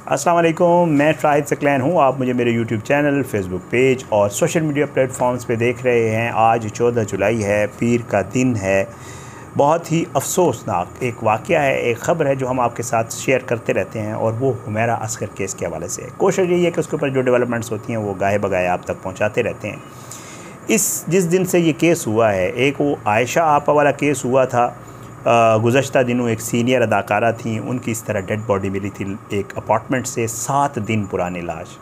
अस्सलाम वालेकुम, मैं शाहिद सकलैन हूँ। आप मुझे मेरे यूट्यूब चैनल, फेसबुक पेज और सोशल मीडिया प्लेटफॉर्म्स पे देख रहे हैं। आज 14 जुलाई है, पीर का दिन है। बहुत ही अफसोसनाक एक वाक़या है, एक ख़बर है जो हम आपके साथ शेयर करते रहते हैं और वो हुमैरा असगर केस के हवाले से है। कोशिश यही है कि उसके ऊपर जो डेवलपमेंट्स होती हैं वो गाहे बगाए आप तक पहुँचाते रहते हैं। जिस दिन से ये केस हुआ है, एक वो आयशा आपा वाला केस हुआ था। गुज़श्ता दिनों एक सीनियर अदाकारा थी, उनकी इस तरह डेड बॉडी मिली थी एक अपार्टमेंट से, 7 दिन पुरानी लाश।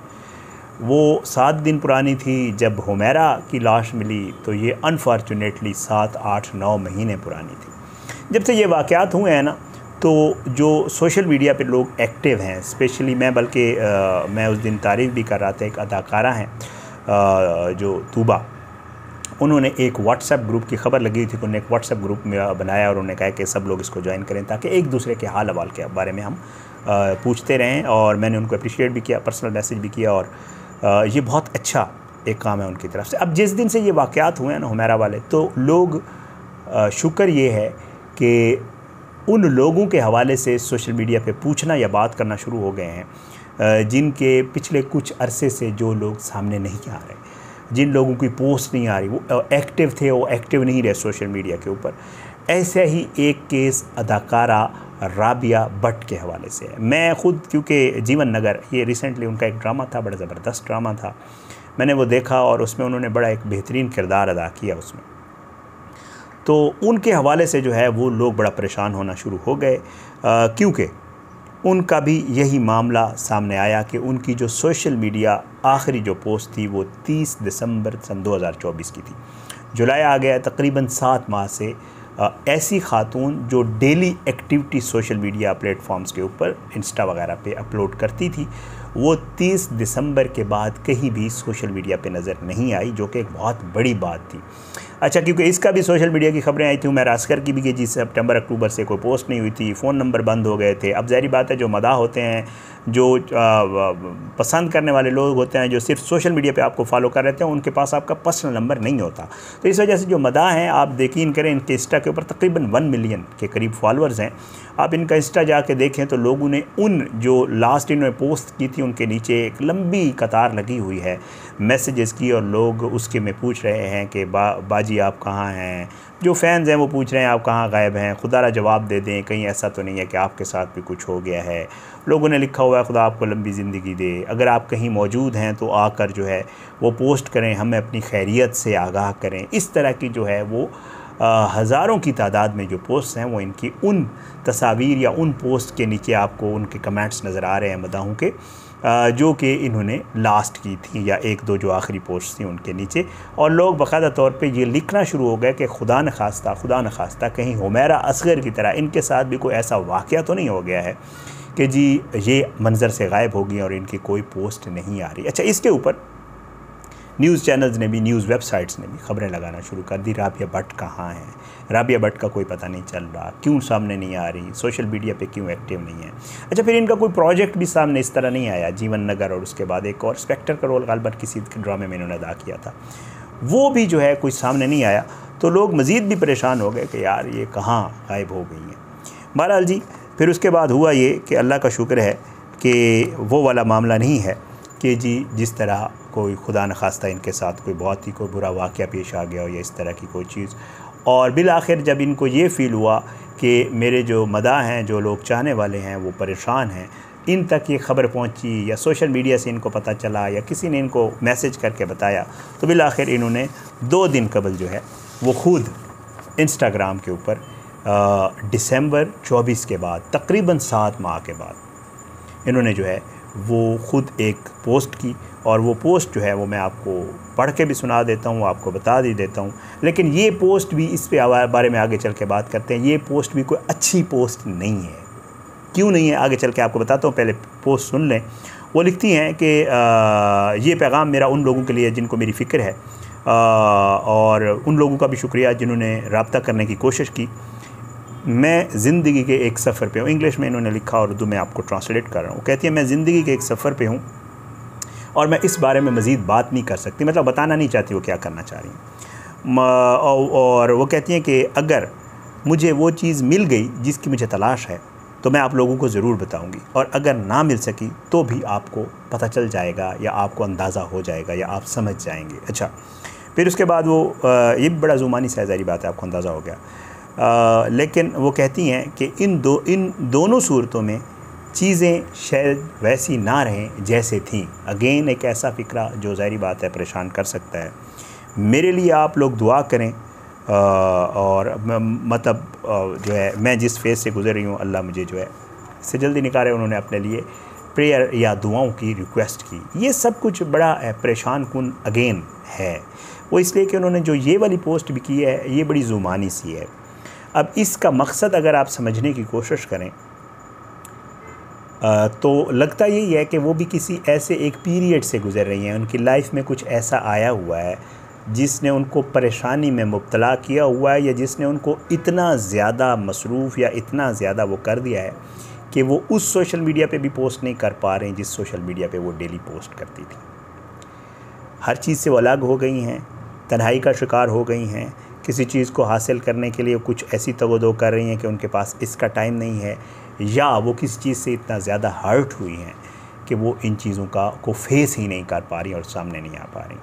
वो 7 दिन पुरानी थी। जब हुमैरा की लाश मिली तो ये अनफॉर्चुनेटली 7, 8, 9 महीने पुरानी थी। जब से ये वाक़यात हुए हैं ना, तो जो सोशल मीडिया पे लोग एक्टिव हैं, स्पेशली मैं उस दिन तारीफ़ भी कर रहा था, एक अदाकारा हैं जो तूबा, उन्होंने एक व्हाट्सएप ग्रुप की ख़बर लगी थी, उन्होंने एक व्हाट्सएप ग्रुप में बनाया और उन्होंने कहा कि सब लोग इसको ज्वाइन करें ताकि एक दूसरे के हाल अहवाल के बारे में हम पूछते रहें। और मैंने उनको अप्रिशिएट भी किया, पर्सनल मैसेज भी किया, और ये बहुत अच्छा एक काम है उनकी तरफ से। अब जिस दिन से ये वाक़यात हुए हैं ना हुमैरा वाले, तो लोग शुक्र ये है कि उन लोगों के हवाले से सोशल मीडिया पे पूछना या बात करना शुरू हो गए हैं जिनके पिछले कुछ अरसे से जो लोग सामने नहीं आ रहे, जिन लोगों की पोस्ट नहीं आ रही, वो एक्टिव थे, वो एक्टिव नहीं रहे सोशल मीडिया के ऊपर। ऐसे ही एक केस अदाकारा राबिया भट्ट के हवाले से है। मैं ख़ुद, क्योंकि जीवन नगर, ये रिसेंटली उनका एक ड्रामा था, बड़ा ज़बरदस्त ड्रामा था, मैंने वो देखा और उसमें उन्होंने बड़ा एक बेहतरीन किरदार अदा किया उसमें। तो उनके हवाले से जो है वो लोग बड़ा परेशान होना शुरू हो गए, क्योंकि उनका भी यही मामला सामने आया कि उनकी जो सोशल मीडिया आखिरी जो पोस्ट थी वो 30 दिसंबर सन 2024 की थी। जुलाई आ गया, तकरीबन 7 माह से ऐसी खातून जो daily activity social media platforms के ऊपर, इंस्टा वगैरह पे अपलोड करती थी, वो 30 दिसंबर के बाद कहीं भी सोशल मीडिया पे नज़र नहीं आई, जो कि एक बहुत बड़ी बात थी। अच्छा, क्योंकि इसका भी सोशल मीडिया की खबरें आई थी, हुमैरा असगर की भी, कि जी सितंबर अक्टूबर से कोई पोस्ट नहीं हुई थी, फ़ोन नंबर बंद हो गए थे। अब ज़ाहिर बात है, जो मदाह होते हैं, जो पसंद करने वाले लोग होते हैं, जो सिर्फ सोशल मीडिया पे आपको फॉलो कर रहे थे, उनके पास आपका पर्सनल नंबर नहीं होता। तो इस वजह से जो मदाह हैं, आप यकीन करें, इनके इंस्टा के ऊपर तकरीबन 1 मिलियन के करीब फॉलोअर्स हैं। आप इनका इंस्टा जाके देखें तो लोगों ने उन जो लास्ट इन्होंने पोस्ट की थी उनके नीचे एक लंबी कतार लगी हुई है मैसेजेस की, और लोग उसके में पूछ रहे हैं कि बाजी आप कहाँ हैं। जो फैंस हैं वो पूछ रहे हैं आप कहाँ गायब हैं, खुदा जवाब दे दें, कहीं ऐसा तो नहीं है कि आपके साथ भी कुछ हो गया है। लोगों ने लिखा हुआ है खुदा आपको लंबी ज़िंदगी दे, अगर आप कहीं मौजूद हैं तो आकर जो है वो पोस्ट करें, हमें अपनी खैरियत से आगाह करें। इस तरह की जो है वो हज़ारों की तादाद में जो पोस्ट हैं वो इनकी उन तस्वीर या उन पोस्ट के नीचे आपको उनके कमेंट्स नज़र आ रहे हैं मदाहों के, जो कि इन्होंने लास्ट की थी या 1-2 जो आखिरी पोस्ट थी उनके नीचे। और लोग बाकायदा तौर पे ये लिखना शुरू हो गए कि खुदा न खास्ता कहीं हुमैरा असगर की तरह इनके साथ भी कोई ऐसा वाक़या तो नहीं हो गया है कि जी ये मंज़र से गायब हो गई और इनकी कोई पोस्ट नहीं आ रही। अच्छा, इसके ऊपर न्यूज़ चैनल्स ने भी, न्यूज़ वेबसाइट्स ने भी खबरें लगाना शुरू कर दी, राबिया भट्ट कहाँ है, राबिया भट्ट का कोई पता नहीं चल रहा, क्यों सामने नहीं आ रही, सोशल मीडिया पे क्यों एक्टिव नहीं है। अच्छा, फिर इनका कोई प्रोजेक्ट भी सामने इस तरह नहीं आया, जीवन नगर, और उसके बाद एक और स्पेक्टर का रोल गालबन किसी ड्रामे में इन्होंने अदा किया था, वो भी जो है कोई सामने नहीं आया। तो लोग मज़ीद भी परेशान हो गए कि यार ये कहाँ गायब हो गई हैं। बहरहाल जी, फिर उसके बाद हुआ ये कि अल्लाह का शुक्र है कि वो वाला मामला नहीं है कि जी जिस तरह कोई खुदा न खास्ता इनके साथ कोई बहुत ही कोई बुरा वाक़या पेश आ गया हो या इस तरह की कोई चीज़। और बिल आखिर जब इनको ये फ़ील हुआ कि मेरे जो मदाह हैं, जो लोग चाहने वाले हैं, वो परेशान हैं, इन तक ये ख़बर पहुंची या सोशल मीडिया से इनको पता चला या किसी ने इनको मैसेज करके बताया, तो बिल आखिर इन्होंने 2 दिन कबल जो है वो ख़ुद इंस्टाग्राम के ऊपर दिसंबर 24 के बाद, तकरीबन 7 माह के बाद, इन्होंने जो है वो ख़ुद एक पोस्ट की। और वो पोस्ट जो है वो मैं आपको पढ़ के भी सुना देता हूँ, आपको बता भी देता हूँ। लेकिन ये पोस्ट भी, इस पे बारे में आगे चल के बात करते हैं, ये पोस्ट भी कोई अच्छी पोस्ट नहीं है। क्यों नहीं है, आगे चल के आपको बताता हूँ, पहले पोस्ट सुन लें। वो लिखती हैं कि ये पैगाम मेरा उन लोगों के लिए जिनको मेरी फ़िक्र है, और उन लोगों का भी शुक्रिया जिन्होंने रब्ता करने की कोशिश की। मैं ज़िंदगी के एक सफ़र पे हूँ, इंग्लिश में इन्होंने लिखा और उर्दू में आपको ट्रांसलेट कर रहा हूँ। कहती है मैं ज़िंदगी के एक सफ़र पे हूँ और मैं इस बारे में मज़ीद बात नहीं कर सकती, मतलब बताना नहीं चाहती वो क्या करना चाह रही हैं। और वो कहती हैं कि अगर मुझे वो चीज़ मिल गई जिसकी मुझे तलाश है तो मैं आप लोगों को ज़रूर बताऊंगी, और अगर ना मिल सकी तो भी आपको पता चल जाएगा या आपको अंदाज़ा हो जाएगा या आप समझ जाएंगे। अच्छा, फिर उसके बाद वो ये बड़ा ज़ुमानी साइज़ारी बात है, आपको अंदाज़ा हो गया। लेकिन वो कहती हैं कि इन दोनों सूरतों में चीज़ें शायद वैसी ना रहें जैसे थीं। अगेन एक ऐसा फ़िक्रा जो ज़ाहिरी बात है परेशान कर सकता है। मेरे लिए आप लोग दुआ करें, और मतलब जो है मैं जिस फेज़ से गुज़र रही हूँ, अल्लाह मुझे जो है इससे जल्दी निकाले। उन्होंने अपने लिए प्रेयर या दुआओं की रिक्वेस्ट की। ये सब कुछ बड़ा परेशान कुन अगेन है, वो इसलिए कि उन्होंने जो ये वाली पोस्ट भी की है ये बड़ी ज़ुमानी सी है। अब इसका मकसद अगर आप समझने की कोशिश करें तो लगता यही है कि वो भी किसी ऐसे एक पीरियड से गुज़र रही हैं, उनकी लाइफ में कुछ ऐसा आया हुआ है जिसने उनको परेशानी में मुब्तला किया हुआ है, या जिसने उनको इतना ज़्यादा मसरूफ़ या इतना ज़्यादा वो कर दिया है कि वो उस सोशल मीडिया पे भी पोस्ट नहीं कर पा रहे हैं जिस सोशल मीडिया पे वो डेली पोस्ट करती थी। हर चीज़ से वो अलग हो गई हैं, तन्हाई का शिकार हो गई हैं, किसी चीज़ को हासिल करने के लिए कुछ ऐसी तगोदो कर रही हैं कि उनके पास इसका टाइम नहीं है, या वो किसी चीज़ से इतना ज़्यादा हर्ट हुई हैं कि वो इन चीज़ों को फेस ही नहीं कर पा रही और सामने नहीं आ पा रही।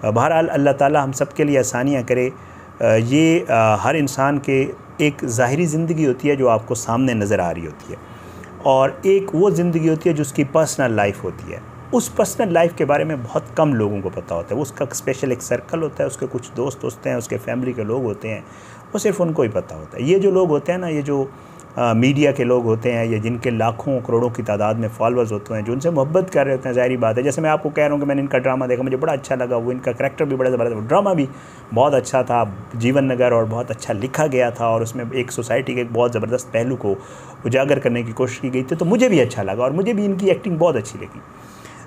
बहरहाल अल्लाह ताला हम सब के लिए आसानियाँ करे। ये हर इंसान के एक ज़ाहिरी ज़िंदगी होती है जो आपको सामने नज़र आ रही होती है, और एक वो ज़िंदगी होती है जो उसकी पर्सनल लाइफ होती है। उस पर्सनल लाइफ के बारे में बहुत कम लोगों को पता होता है। वो उसका स्पेशल एक सर्कल होता है, उसके कुछ दोस्त होते हैं, उसके फैमिली के लोग होते हैं, वो सिर्फ उनको ही पता होता है। ये जो लोग होते हैं ना, ये जो मीडिया के लोग होते हैं, या जिनके लाखों करोड़ों की तादाद में फॉलोअर्स होते हैं, जो उनसे मोहब्बत कर रहे होते हैं, ज़ाहिरी बात है। जैसे मैं आपको कह रहा हूँ कि मैंने इनका ड्रामा देखा, मुझे बड़ा अच्छा लगा, वो इनका करैक्टर भी बड़ा ज़बरदस्त, ड्रामा भी बहुत अच्छा था, जीवन नगर, और बहुत अच्छा लिखा गया था, और उसमें एक सोसाइटी के एक बहुत ज़बरदस्त पहलू को उजागर करने की कोशिश की गई थी, तो मुझे भी अच्छा लगा और मुझे भी इनकी एक्टिंग बहुत अच्छी लगी।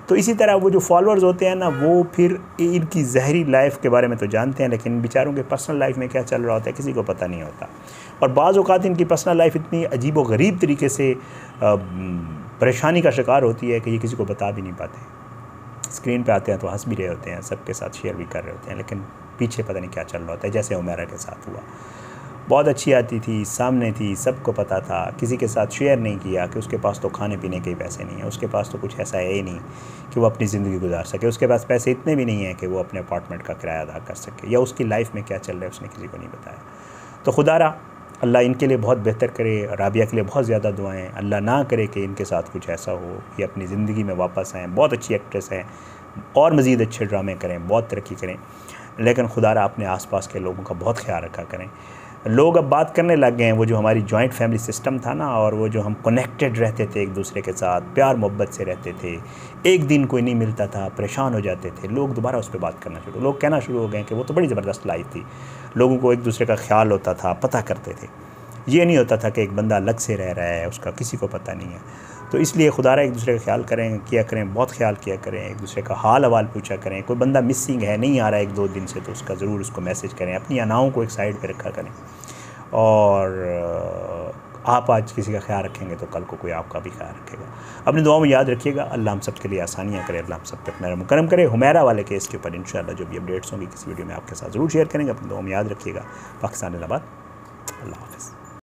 तो इसी तरह वो जो फॉलोअर्स होते हैं ना, वो फिर इनकी ज़हरी लाइफ के बारे में तो जानते हैं, लेकिन बेचारों के पर्सनल लाइफ में क्या चल रहा होता है किसी को पता नहीं होता। और बाज़ औक़ात इनकी पर्सनल लाइफ इतनी अजीब व गरीब तरीके से परेशानी का शिकार होती है कि ये किसी को बता भी नहीं पाते। स्क्रीन पे आते हैं तो हंस भी रहे होते हैं, सबके साथ शेयर भी कर रहे होते हैं, लेकिन पीछे पता नहीं क्या चल रहा होता है। जैसे हुमैरा के साथ हुआ, बहुत अच्छी आती थी, सामने थी, सबको पता था, किसी के साथ शेयर नहीं किया कि उसके पास तो खाने पीने के पैसे नहीं है, उसके पास तो कुछ ऐसा है ही नहीं कि वो अपनी ज़िंदगी गुजार सके, उसके पास पैसे इतने भी नहीं हैं कि वो अपने अपार्टमेंट का किराया अदा कर सके, या उसकी लाइफ में क्या चल रहा है उसने किसी को नहीं बताया। तो खुदारा अल्लाह इनके लिए बहुत बेहतर करे, राबिया के लिए बहुत ज़्यादा दुआएं, अल्लाह ना करे कि इनके साथ कुछ ऐसा हो, ये अपनी ज़िंदगी में वापस आएँ। बहुत अच्छी एक्ट्रेस हैं और मज़ीद अच्छे ड्रामे करें, बहुत तरक्की करें, लेकिन खुदारा अपने आसपास के लोगों का बहुत ख्याल रखा करें। लोग अब बात करने लग गए हैं, वो जो हमारी जॉइंट फैमिली सिस्टम था ना, और वो जो हम कनेक्टेड रहते थे एक दूसरे के साथ, प्यार मोहब्बत से रहते थे, एक दिन कोई नहीं मिलता था, परेशान हो जाते थे, लोग दोबारा उस पर बात करना लोग कहना शुरू हो गए कि वो तो बड़ी ज़बरदस्त लाइफ थी, लोगों को एक दूसरे का ख्याल होता था, पता करते थे। ये नहीं होता था कि एक बंदा अलग से रह रहा है, उसका किसी को पता नहीं है। तो इसलिए खुदारा एक दूसरे का ख्याल किया करें, बहुत ख्याल किया करें, एक दूसरे का हाल अहवाल पूछा करें। कोई बंदा मिसिंग है, नहीं आ रहा है 1-2 दिन से, तो उसका ज़रूर उसको मैसेज करें, अपनी अनाओं को एक साइड पर रखा करें। और आप आज किसी का ख्याल रखेंगे तो कल को कोई आपका भी ख्याल रखेगा। अपनी दुआओं में याद रखिएगा। अल्लाह हम सब के लिए आसानियाँ करे, अल्लाह हम सब पे अपना करम करे। हुमैरा वाले केस के ऊपर इंशाअल्लाह जो भी अपडेट्स होंगी किसी वीडियो में आपके साथ ज़रूर शेयर करेंगे। अपनी दुआओं में याद रखिएगा। पाकिस्तान जिंदाबाद। अल्लाह हाफ़िज़।